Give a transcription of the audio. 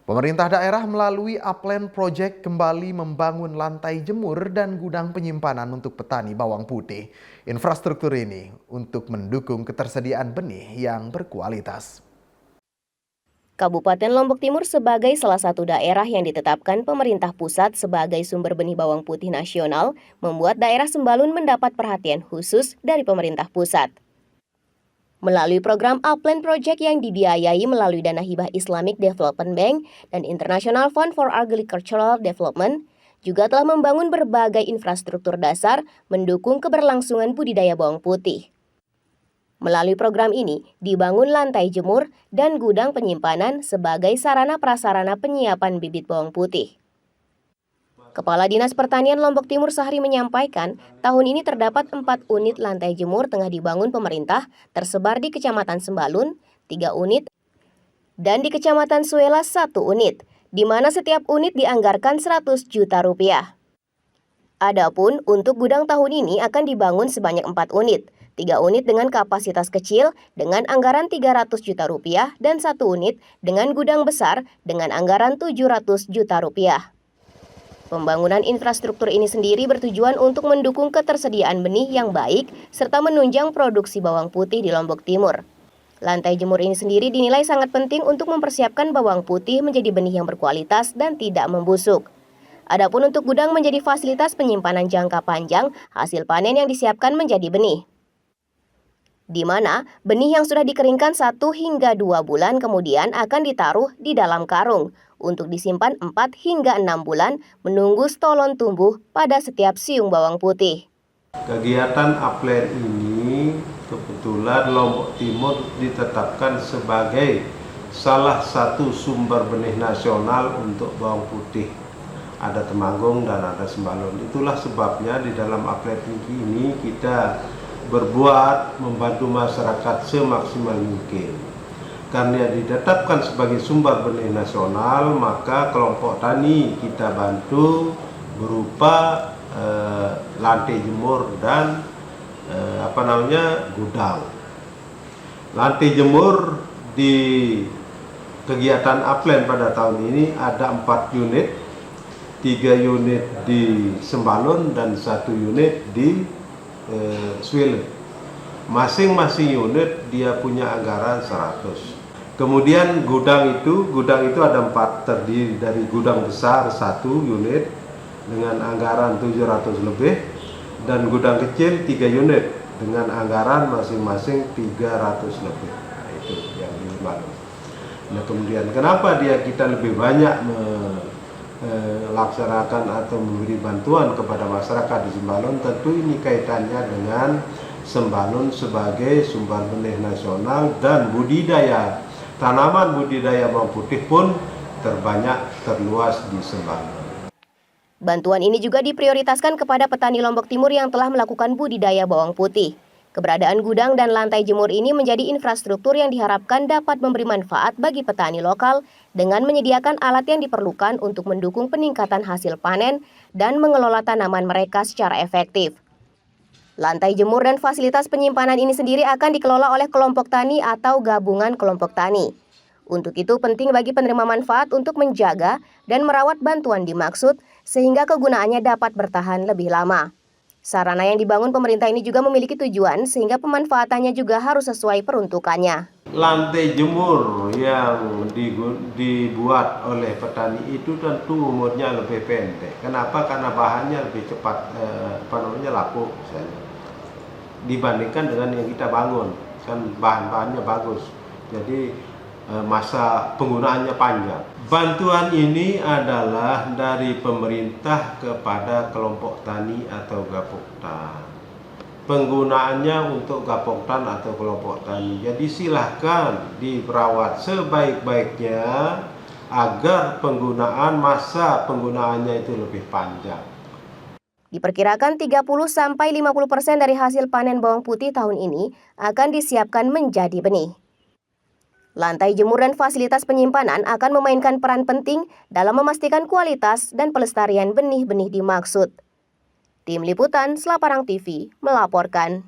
Pemerintah daerah melalui Upland Project kembali membangun lantai jemur dan gudang penyimpanan untuk petani bawang putih. Infrastruktur ini untuk mendukung ketersediaan benih yang berkualitas. Kabupaten Lombok Timur sebagai salah satu daerah yang ditetapkan pemerintah pusat sebagai sumber benih bawang putih nasional, membuat daerah Sembalun mendapat perhatian khusus dari pemerintah pusat. Melalui program Upland Project yang dibiayai melalui dana hibah Islamic Development Bank dan International Fund for Agricultural Development, juga telah membangun berbagai infrastruktur dasar mendukung keberlangsungan budidaya bawang putih. Melalui program ini, dibangun lantai jemur dan gudang penyimpanan sebagai sarana prasarana penyiapan bibit bawang putih. Kepala Dinas Pertanian Lombok Timur Sahri menyampaikan, tahun ini terdapat 4 unit lantai jemur tengah dibangun pemerintah tersebar di Kecamatan Sembalun, 3 unit, dan di Kecamatan Suela 1 unit, di mana setiap unit dianggarkan 100 juta rupiah. Adapun untuk gudang tahun ini akan dibangun sebanyak 4 unit, 3 unit dengan kapasitas kecil dengan anggaran 300 juta rupiah dan 1 unit dengan gudang besar dengan anggaran 700 juta rupiah. Pembangunan infrastruktur ini sendiri bertujuan untuk mendukung ketersediaan benih yang baik serta menunjang produksi bawang putih di Lombok Timur. Lantai jemur ini sendiri dinilai sangat penting untuk mempersiapkan bawang putih menjadi benih yang berkualitas dan tidak membusuk. Adapun untuk gudang menjadi fasilitas penyimpanan jangka panjang hasil panen yang disiapkan menjadi benih, di mana benih yang sudah dikeringkan 1 hingga 2 bulan kemudian akan ditaruh di dalam karung untuk disimpan 4 hingga 6 bulan menunggu stolon tumbuh pada setiap siung bawang putih. Kegiatan Upland ini kebetulan Lombok Timur ditetapkan sebagai salah satu sumber benih nasional untuk bawang putih. Ada Temanggung dan ada Sembalun. Itulah sebabnya di dalam Upland ini kita berbuat membantu masyarakat semaksimal mungkin. Karena ditetapkan sebagai sumber benih nasional, maka kelompok tani kita bantu berupa lantai jemur dan gudang. Lantai jemur di kegiatan Upland pada tahun ini ada 4 unit, 3 unit di Sembalun dan 1 unit di Suele. Masing-masing unit dia punya anggaran 100. Kemudian gudang itu ada 4, terdiri dari gudang besar 1 unit dengan anggaran 700 lebih dan gudang kecil 3 unit dengan anggaran masing-masing 300 lebih. Nah, itu yang di Sembalun. Nah, kemudian kenapa kita lebih banyak melaksanakan atau memberi bantuan kepada masyarakat di Sembalun? Tentu ini kaitannya dengan Sembalun sebagai sumber benih nasional dan budidaya tanaman budidaya bawang putih pun terluas di Sembalun. Bantuan ini juga diprioritaskan kepada petani Lombok Timur yang telah melakukan budidaya bawang putih. Keberadaan gudang dan lantai jemur ini menjadi infrastruktur yang diharapkan dapat memberi manfaat bagi petani lokal dengan menyediakan alat yang diperlukan untuk mendukung peningkatan hasil panen dan mengelola tanaman mereka secara efektif. Lantai jemur dan fasilitas penyimpanan ini sendiri akan dikelola oleh kelompok tani atau gabungan kelompok tani. Untuk itu penting bagi penerima manfaat untuk menjaga dan merawat bantuan dimaksud sehingga kegunaannya dapat bertahan lebih lama. Sarana yang dibangun pemerintah ini juga memiliki tujuan sehingga pemanfaatannya juga harus sesuai peruntukannya. Lantai jemur yang dibuat oleh petani itu tentu umurnya lebih pendek. Kenapa? Karena bahannya lebih cepat laku dibandingkan dengan yang kita bangun. Kan bahan-bahannya bagus. Jadi masa penggunaannya panjang. Bantuan ini adalah dari pemerintah kepada kelompok tani atau gapoktan. Penggunaannya untuk gapoktan atau kelompok tani. Jadi silahkan diperawat sebaik-baiknya agar masa penggunaannya itu lebih panjang. Diperkirakan 30-50% dari hasil panen bawang putih tahun ini akan disiapkan menjadi benih. Lantai jemur dan fasilitas penyimpanan akan memainkan peran penting dalam memastikan kualitas dan pelestarian benih-benih dimaksud. Tim Liputan Selaparang TV melaporkan.